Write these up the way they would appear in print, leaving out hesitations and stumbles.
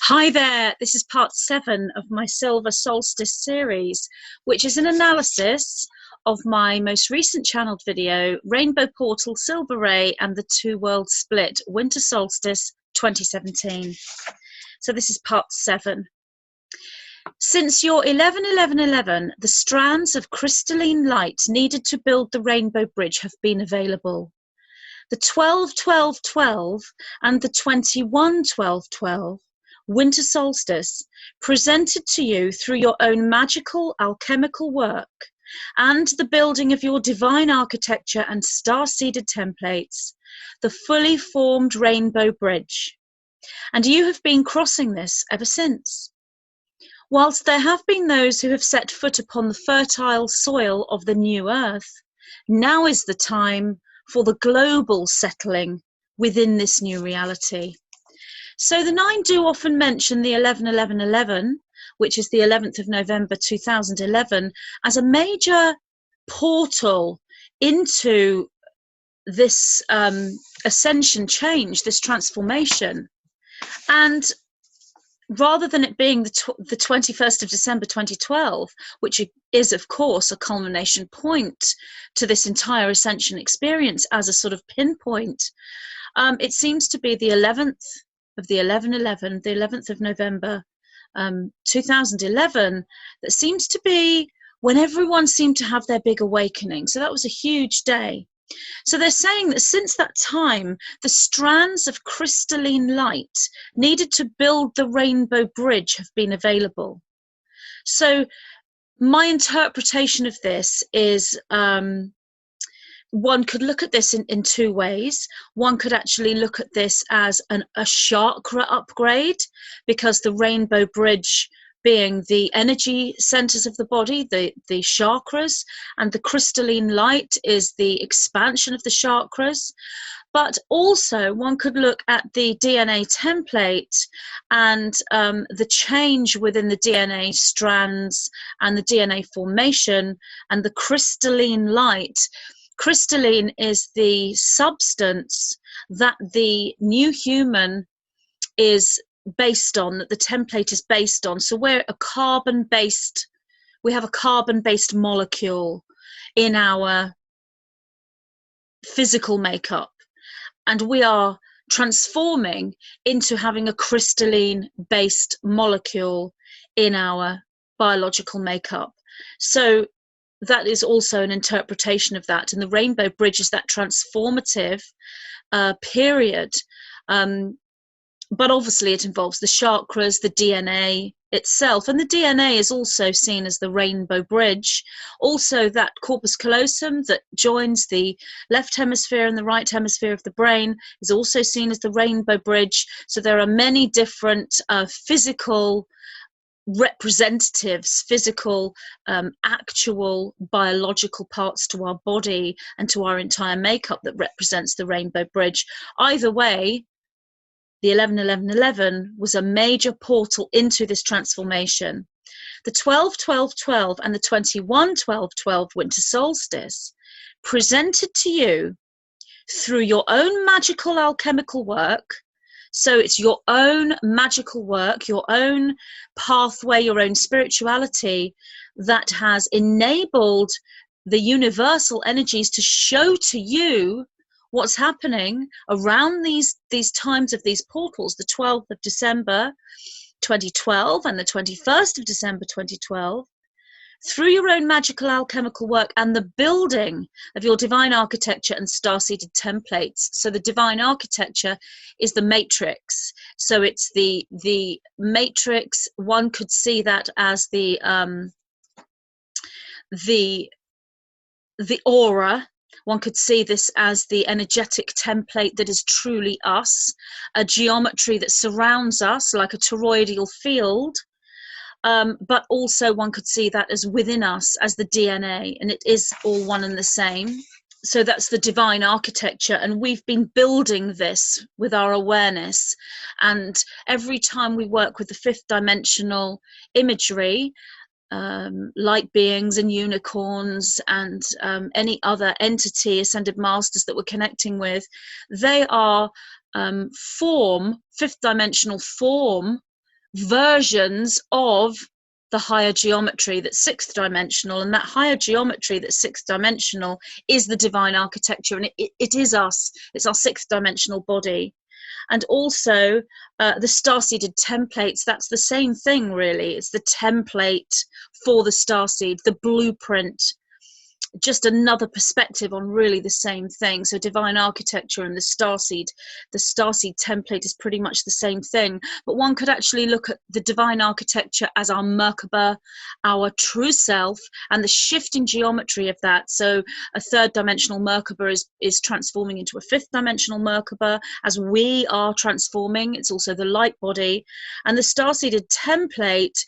Hi there, this is part 7 of my Silver Solstice series, which is an analysis of my most recent channeled video, Rainbow Portal, Silver Ray and the Two Worlds Split, Winter Solstice 2017. So this is part 7. Since your 11-11-11, the strands of crystalline light needed to build the Rainbow Bridge have been available. The 12-12-12 and the 21-12-12 Winter Solstice, presented to you through your own magical alchemical work and the building of your divine architecture and star-seeded templates, the fully formed Rainbow Bridge. And you have been crossing this ever since. Whilst there have been those who have set foot upon the fertile soil of the new earth, now is the time for the global settling within this new reality. So the 9 do often mention the 11-11-11, which is the 11th of November 2011, as a major portal into this ascension change, this transformation. And rather than it being the 21st of December 2012, which is, of course, a culmination point to this entire ascension experience as a sort of pinpoint, it seems to be the 11th of the 11-11, the 11th of November 2011, that seems to be when everyone seemed to have their big awakening. So that was a huge day. So they're saying that since that time, the strands of crystalline light needed to build the Rainbow Bridge have been available. So my interpretation of this is one could look at this in 2 ways. One could actually look at this as a chakra upgrade, because the Rainbow Bridge being the energy centers of the body, the chakras, and the crystalline light is the expansion of the chakras. But also one could look at the DNA template and the change within the DNA strands and the DNA formation and the crystalline light. Crystalline is the substance that the new human is based on, that the template is based on. So we're a carbon-based, we have a carbon-based molecule in our physical makeup, and we are transforming into having a crystalline-based molecule in our biological makeup. So that is also an interpretation of that, and the Rainbow Bridge is that transformative period. But obviously it involves the chakras, the DNA itself, and the DNA is also seen as the Rainbow Bridge. Also that corpus callosum that joins the left hemisphere and the right hemisphere of the brain is also seen as the Rainbow Bridge. So there are many different physical representatives, physical, actual biological parts to our body and to our entire makeup that represents the Rainbow Bridge. Either way, the 11-11-11 was a major portal into this transformation. The 12-12-12 and the 21-12-12 Winter Solstice, presented to you through your own magical alchemical work. So it's your own magical work, your own pathway, your own spirituality that has enabled the universal energies to show to you what's happening around these times of these portals, the 12th of December 2012 and the 21st of December 2012, through your own magical alchemical work and the building of your divine architecture and star-seeded templates. So the divine architecture is the matrix. So it's the matrix. One could see that as the aura. One could see this as the energetic template that is truly us, a geometry that surrounds us like a toroidal field. But also one could see that as within us as the DNA, and it is all one and the same. So that's the divine architecture, and we've been building this with our awareness. And every time we work with the 5th dimensional imagery, light beings and unicorns and any other entity, ascended masters that we're connecting with, they are 5th dimensional form versions of the higher geometry that's sixth dimensional, and that higher geometry that's sixth dimensional is the divine architecture, and it is us. It's our sixth dimensional body. And also the starseeded templates, that's the same thing really. It's the template for the starseed, the blueprint, just another perspective on really the same thing. So divine architecture and the starseed template is pretty much the same thing, but one could actually look at the divine architecture as our Merkaba, our true self, and the shift in geometry of that. So a third dimensional Merkaba is transforming into a fifth dimensional Merkaba as we are transforming. It's also the light body, and the starseeded template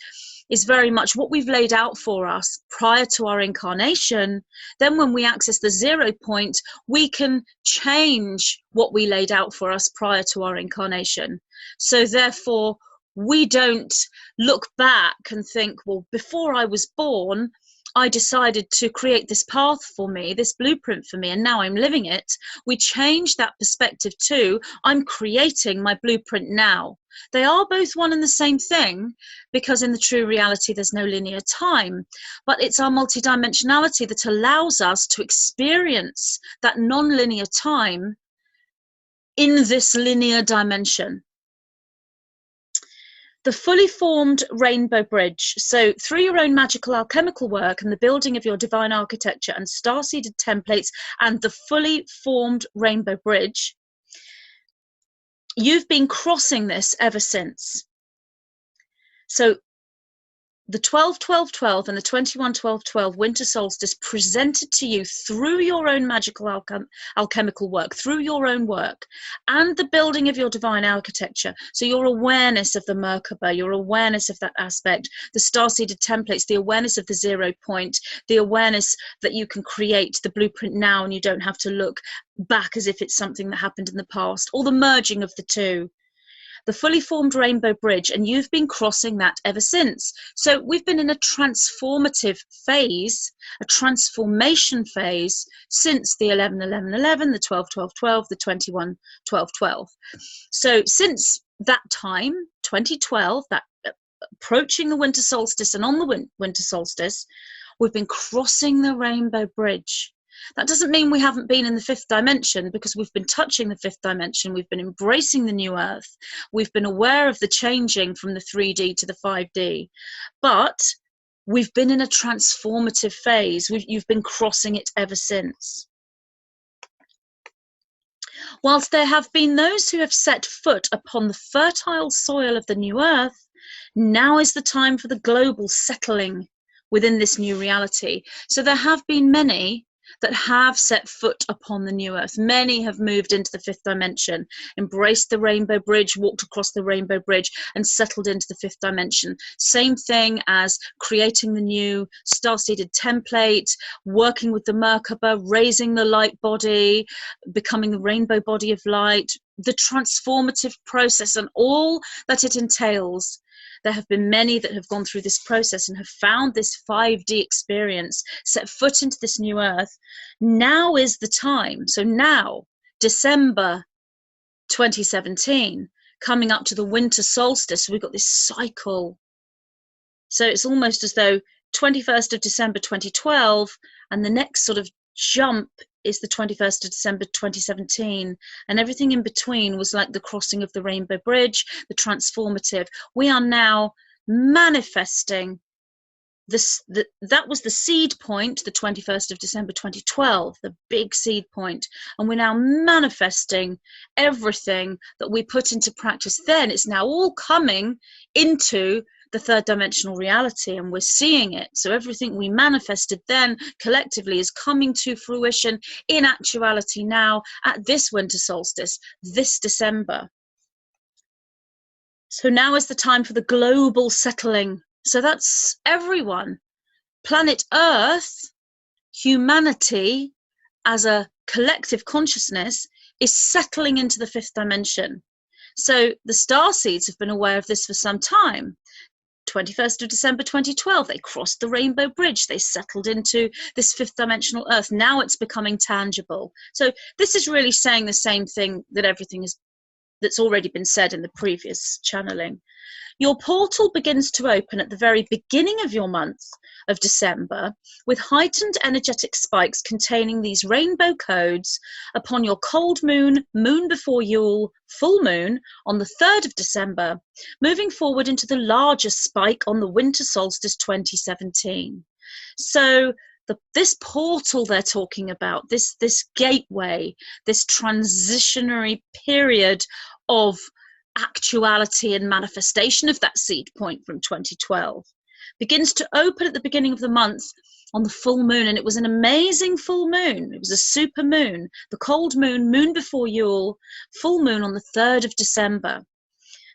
is very much what we've laid out for us prior to our incarnation. Then when we access the 0 point, we can change what we laid out for us prior to our incarnation. So therefore, we don't look back and think, well, before I was born, I decided to create this path for me, this blueprint for me, and now I'm living it. We change that perspective to, I'm creating my blueprint now. They are both one and the same thing, because in the true reality, there's no linear time, but it's our multidimensionality that allows us to experience that non-linear time in this linear dimension. The fully formed rainbow bridge. So through your own magical alchemical work and the building of your divine architecture and starseeded templates and the fully formed rainbow bridge, you've been crossing this ever since. So the 12-12-12 and the 21-12-12 winter solstice presented to you through your own magical alchemical work, through your own work, and the building of your divine architecture. So your awareness of the Merkaba, your awareness of that aspect, the starseeded templates, the awareness of the 0 point, the awareness that you can create the blueprint now and you don't have to look back as if it's something that happened in the past, or the merging of the two. The fully formed rainbow bridge, and you've been crossing that ever since. So we've been in a transformative phase, a transformation phase, since the 11-11-11, the 12-12-12, the 21-12-12. So since that time, 2012, that approaching the winter solstice and on the winter solstice, we've been crossing the rainbow bridge. That doesn't mean we haven't been in the fifth dimension, because we've been touching the fifth dimension. We've been embracing the new earth. We've been aware of the changing from the 3D to the 5D. But we've been in a transformative phase. You've been crossing it ever since. Whilst there have been those who have set foot upon the fertile soil of the new earth, now is the time for the global settling within this new reality. So there have been many that have set foot upon the new earth. Many have moved into the fifth dimension, embraced the rainbow bridge, walked across the rainbow bridge, and settled into the fifth dimension. Same thing as creating the new starseeded template, working with the Merkaba, raising the light body, becoming the rainbow body of light, the transformative process and all that it entails. There have been many that have gone through this process and have found this 5D experience, set foot into this new earth. Now is the time. So now, December 2017, coming up to the winter solstice, we've got this cycle. So it's almost as though 21st of December 2012, and the next sort of jump is the 21st of December 2017, and everything in between was like the crossing of the rainbow bridge, the transformative. We are now manifesting this. That was the seed point, the 21st of December 2012, the big seed point, and we're now manifesting everything that we put into practice then. It's now all coming into the third dimensional reality, and we're seeing it. So everything we manifested then collectively is coming to fruition in actuality now at this winter solstice, this December. So now is the time for the global settling. So that's everyone. Planet Earth, humanity as a collective consciousness is settling into the fifth dimension. So the starseeds have been aware of this for some time. 21st of December 2012, they crossed the rainbow bridge, they settled into this fifth dimensional earth. Now it's becoming tangible. So this is really saying the same thing that everything has that's already been said in the previous channeling. Your portal begins to open at the very beginning of your month of December with heightened energetic spikes containing these rainbow codes upon your cold moon, moon before Yule, full moon on the 3rd of December, moving forward into the largest spike on the winter solstice 2017. So this portal they're talking about, this gateway, this transitionary period of actuality and manifestation of that seed point from 2012 begins to open at the beginning of the month on the full moon. And it was an amazing full moon. It was a super moon, the cold moon, moon before Yule, full moon on the 3rd of December.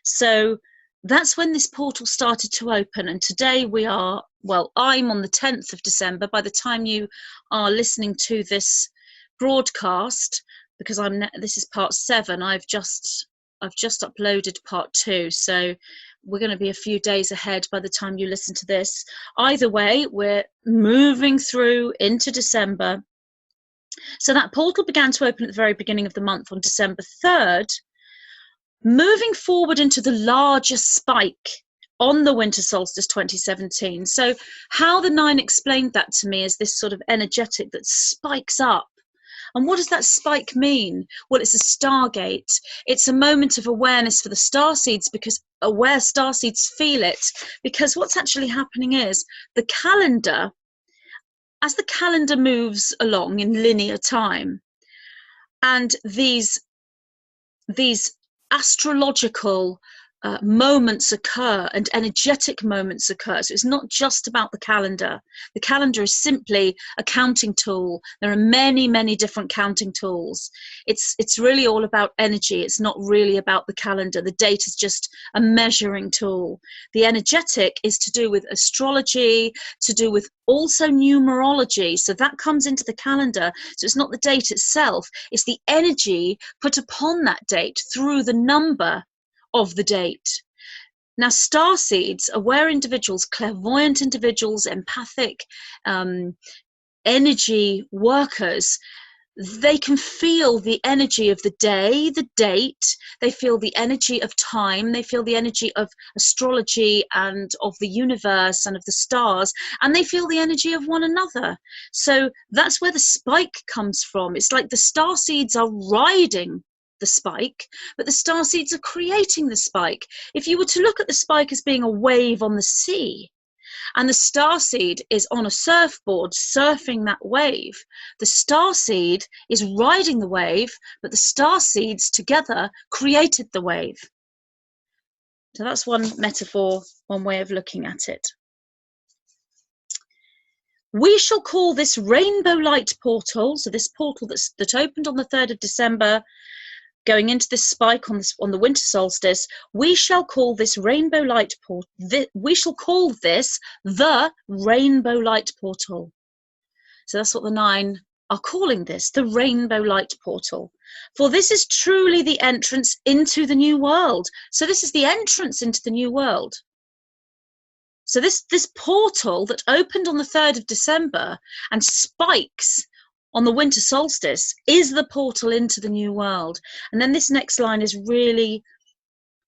So that's when this portal started to open. And today we are, well, I'm on the 10th of December. By the time you are listening to this broadcast, because this is part 7, I've just uploaded part 2, so we're going to be a few days ahead by the time you listen to this. Either way, we're moving through into December. So that portal began to open at the very beginning of the month on December 3rd, moving forward into the largest spike on the winter solstice 2017. So how the 9 explained that to me is this sort of energetic that spikes up. And what does that spike mean? Well, it's a stargate. It's a moment of awareness for the starseeds, because aware starseeds feel it. Because what's actually happening is the calendar, as the calendar moves along in linear time, and these astrological moments occur and energetic moments occur. So it's not just about the calendar. The calendar is simply a counting tool. There are many, many different counting tools. It's really all about energy. It's not really about the calendar. The date is just a measuring tool. The energetic is to do with astrology, to do with also numerology. So that comes into the calendar. So it's not the date itself. It's the energy put upon that date through the number of the date. Now, starseeds, aware individuals, clairvoyant individuals, empathic energy workers, they can feel the energy of the day, the date, they feel the energy of time, they feel the energy of astrology and of the universe and of the stars, and they feel the energy of one another. So that's where the spike comes from. It's like the starseeds are riding the spike, but the starseeds are creating the spike. If you were to look at the spike as being a wave on the sea, and the starseed is on a surfboard surfing that wave, the starseed is riding the wave, but the starseeds together created the wave. So that's one metaphor, one way of looking at it. We shall call this rainbow light portal, so this portal that opened on the 3rd of December, going into this spike on the winter solstice, we shall call this rainbow light portal. We shall call this the rainbow light portal. So that's what the 9 are calling this, the rainbow light portal. For this is truly the entrance into the new world. So this is the entrance into the new world. So this portal that opened on the 3rd of December and spikes on the winter solstice is the portal into the new world. And then this next line is really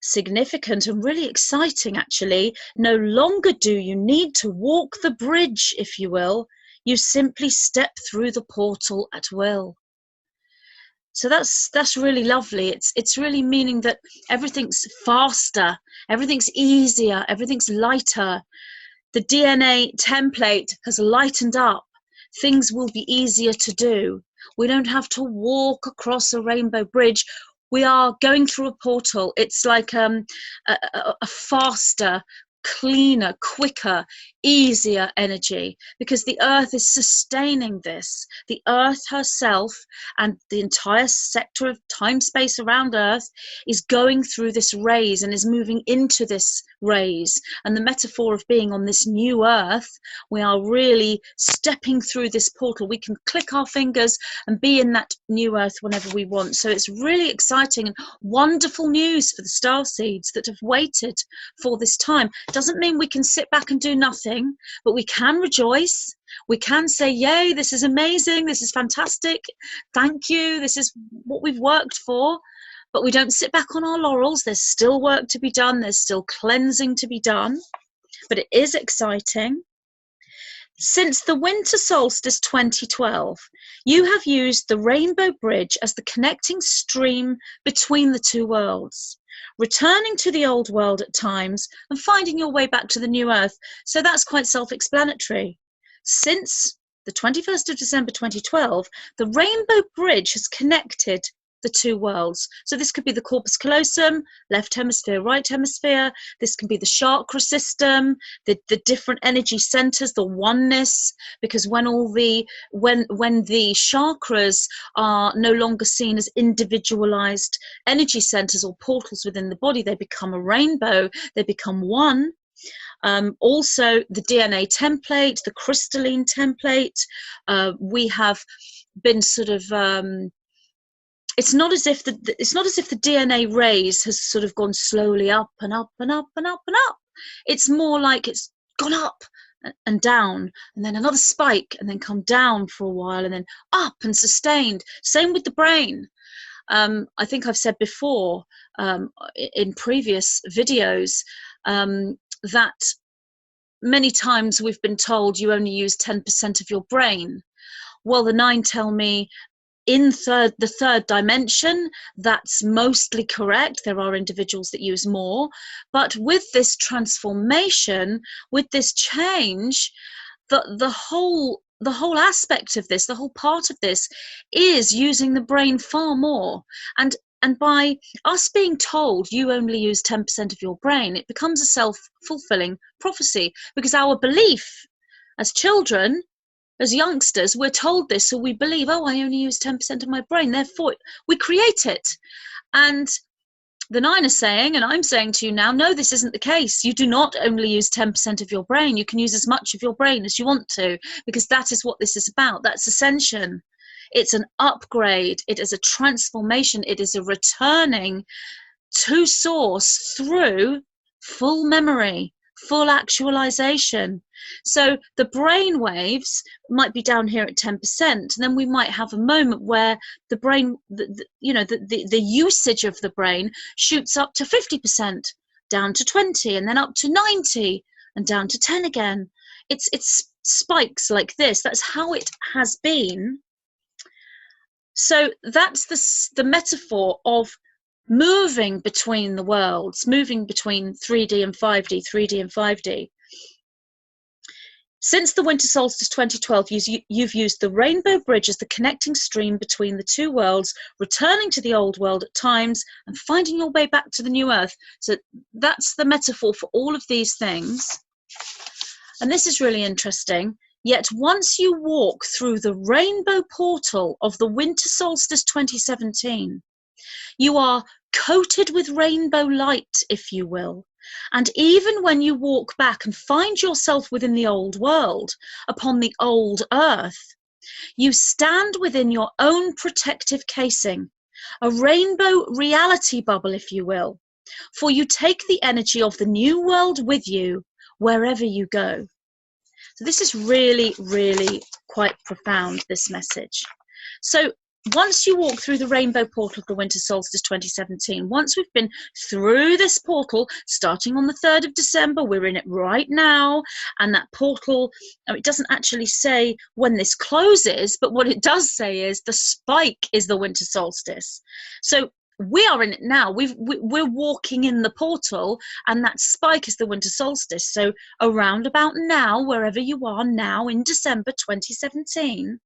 significant and really exciting, actually. No longer do you need to walk the bridge, if you will. You simply step through the portal at will. So that's really lovely. It's really meaning that everything's faster, everything's easier, everything's lighter. The DNA template has lightened up. Things will be easier to do. We don't have to walk across a rainbow bridge. We are going through a portal. It's like a faster, cleaner, quicker, easier energy, because the earth is sustaining this. The earth herself and the entire sector of time space around earth is going through this raise and is moving into this raise. And the metaphor of being on this new earth, we are really stepping through this portal. We can click our fingers and be in that new earth whenever we want. So it's really exciting and wonderful news for the starseeds that have waited for this time. Doesn't mean we can sit back and do nothing, but we can rejoice. We can say, yay, this is amazing, this is fantastic, thank you, this is what we've worked for. But we don't sit back on our laurels. There's still work to be done. There's still cleansing to be done. But it is exciting. Since the winter solstice 2012, you have used the Rainbow Bridge as the connecting stream between the two worlds, returning to the old world at times and finding your way back to the new earth. So that's quite self-explanatory. Since the 21st of December 2012, the Rainbow Bridge has connected the two worlds. So this could be the corpus callosum, left hemisphere, right hemisphere. This can be the chakra system, the different energy centers, the oneness, because when the chakras are no longer seen as individualized energy centers or portals within the body, they become a rainbow, they become one. Also the DNA template, the crystalline template, we have been sort of it's not as if the DNA rays has sort of gone slowly up and up and up and up and up. It's more like it's gone up and down, and then another spike, and then come down for a while, and then up and sustained. Same with the brain. I think I've said before in previous videos that many times we've been told you only use 10% of your brain. Well, the 9 tell me in the third dimension, that's mostly correct. There are individuals that use more, but with this transformation, with this change, the whole aspect of this, the whole part of this, is using the brain far more. And by us being told you only use 10% of your brain, it becomes a self-fulfilling prophecy, because our belief as children, as youngsters, we're told this, so we believe, oh, I only use 10% of my brain, therefore we create it. And the 9 are saying, and I'm saying to you now, no, this isn't the case. You do not only use 10% of your brain. You can use as much of your brain as you want to, because that is what this is about. That's ascension. It's an upgrade. It is a transformation. It is a returning to source through full memory, full actualization. So the brain waves might be down here at 10%, and then we might have a moment where the brain, the usage of the brain shoots up to 50%, down to 20, and then up to 90, and down to 10 again. It's spikes like this. That's how it has been. So that's the metaphor of moving between the worlds, moving between 3D and 5D, 3D and 5D. Since the winter solstice 2012, you've used the Rainbow Bridge as the connecting stream between the two worlds, returning to the old world at times and finding your way back to the new earth. So that's the metaphor for all of these things. And this is really interesting. Yet once you walk through the rainbow portal of the winter solstice 2017, you are coated with rainbow light, if you will. And even when you walk back and find yourself within the old world, upon the old earth, you stand within your own protective casing, a rainbow reality bubble, if you will, for you take the energy of the new world with you wherever you go. So this is really, really quite profound, this message. So once you walk through the rainbow portal of the winter solstice 2017, once we've been through this portal, starting on the 3rd of December, we're in it right now, and that portal, it doesn't actually say when this closes, but what it does say is the spike is the winter solstice. So we are in it now. We're walking in the portal, and that spike is the winter solstice. So around about now, wherever you are now in December 2017,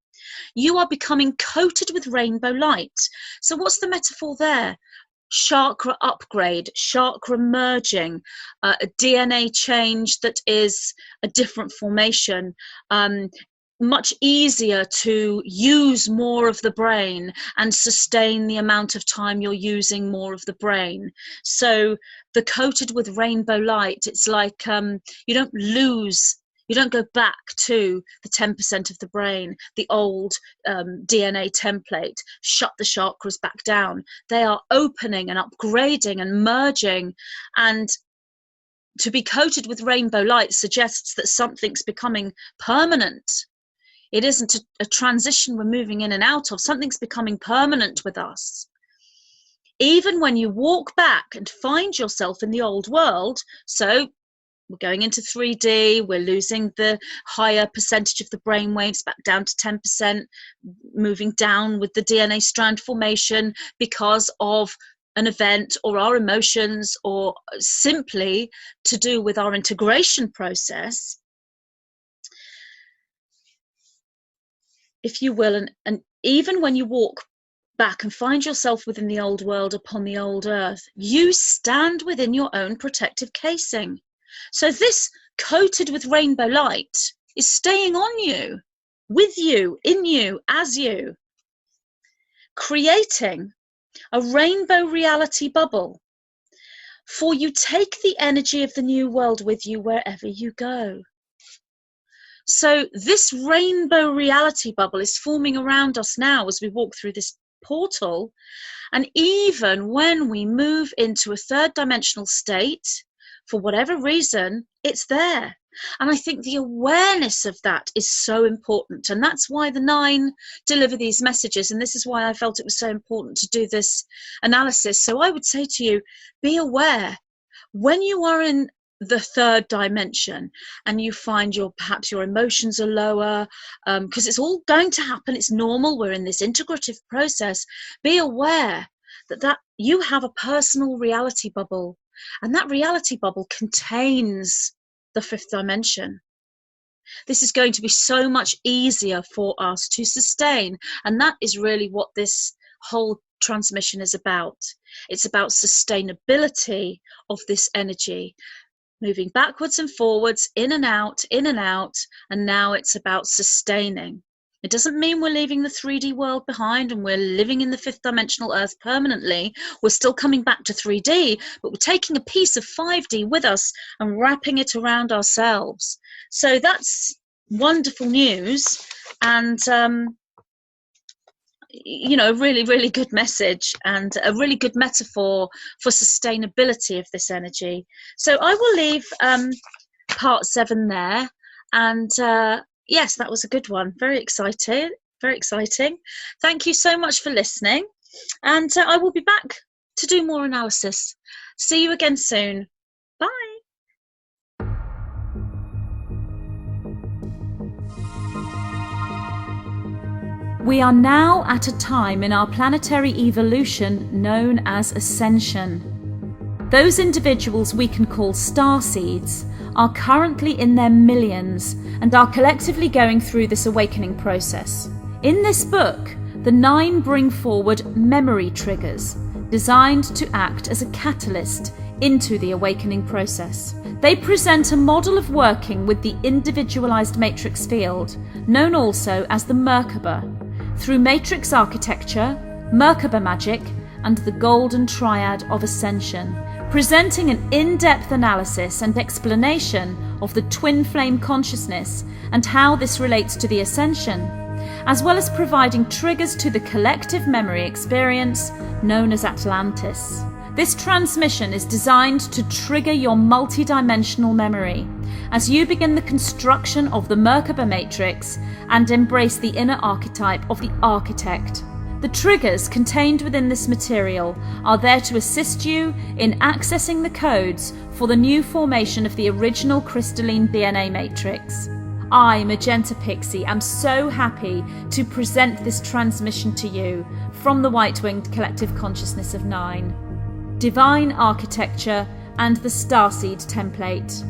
you are becoming coated with rainbow light. So what's the metaphor there? Chakra upgrade, chakra merging, a DNA change that is a different formation, much easier to use more of the brain and sustain the amount of time you're using more of the brain. So the coated with rainbow light, it's like you don't lose. You don't go back to the 10% of the brain, the old DNA template, shut the chakras back down. They are opening and upgrading and merging. And to be coated with rainbow light suggests that something's becoming permanent. It isn't a transition we're moving in and out of. Something's becoming permanent with us. even when you walk back and find yourself in the old world, so we're going into 3D, we're losing the higher percentage of the brain waves back down to 10%, moving down with the DNA strand formation because of an event or our emotions, or simply to do with our integration process, if you will. And even when you walk back and find yourself within the old world upon the old earth, you stand within your own protective casing. So this coated with rainbow light is staying on you, with you, in you, as you, creating a rainbow reality bubble for you. Take the energy of the new world with you wherever you go. So this rainbow reality bubble is forming around us now as we walk through this portal. And even when we move into a third dimensional state, for whatever reason, it's there. And I think the awareness of that is so important. And that's why the 9 deliver these messages. And this is why I felt it was so important to do this analysis. So I would say to you, be aware when you are in the third dimension and you find perhaps your emotions are lower, because it's all going to happen. It's normal. We're in this integrative process. Be aware that you have a personal reality bubble, and that reality bubble contains the 5th dimension. This is going to be so much easier for us to sustain, and that is really what this whole transmission is about. It's about sustainability of this energy, moving backwards and forwards, in and out, and now it's about sustaining. It doesn't mean we're leaving the 3D world behind and we're living in the 5th dimensional earth permanently. We're still coming back to 3D, but we're taking a piece of 5D with us and wrapping it around ourselves. So that's wonderful news, and you know, really, really good message and a really good metaphor for sustainability of this energy. So I will leave part 7 there, and yes, that was a good one. Very excited, very exciting. Thank you so much for listening, and I will be back to do more analysis. See you again soon. Bye. We are now at a time in our planetary evolution known as ascension. Those individuals we can call starseeds are currently in their millions and are collectively going through this awakening process. In this book, the 9 bring forward memory triggers designed to act as a catalyst into the awakening process. They present a model of working with the individualized matrix field, known also as the Merkaba, through matrix architecture, Merkaba magic, and the golden triad of ascension, presenting an in-depth analysis and explanation of the twin flame consciousness and how this relates to the ascension, as well as providing triggers to the collective memory experience known as Atlantis. This transmission is designed to trigger your multidimensional memory as you begin the construction of the Merkaba matrix and embrace the inner archetype of the architect. The triggers contained within this material are there to assist you in accessing the codes for the new formation of the original crystalline DNA matrix. I, Magenta Pixie, am so happy to present this transmission to you from the White-Winged Collective Consciousness of 9, Divine Architecture and the Starseed Template.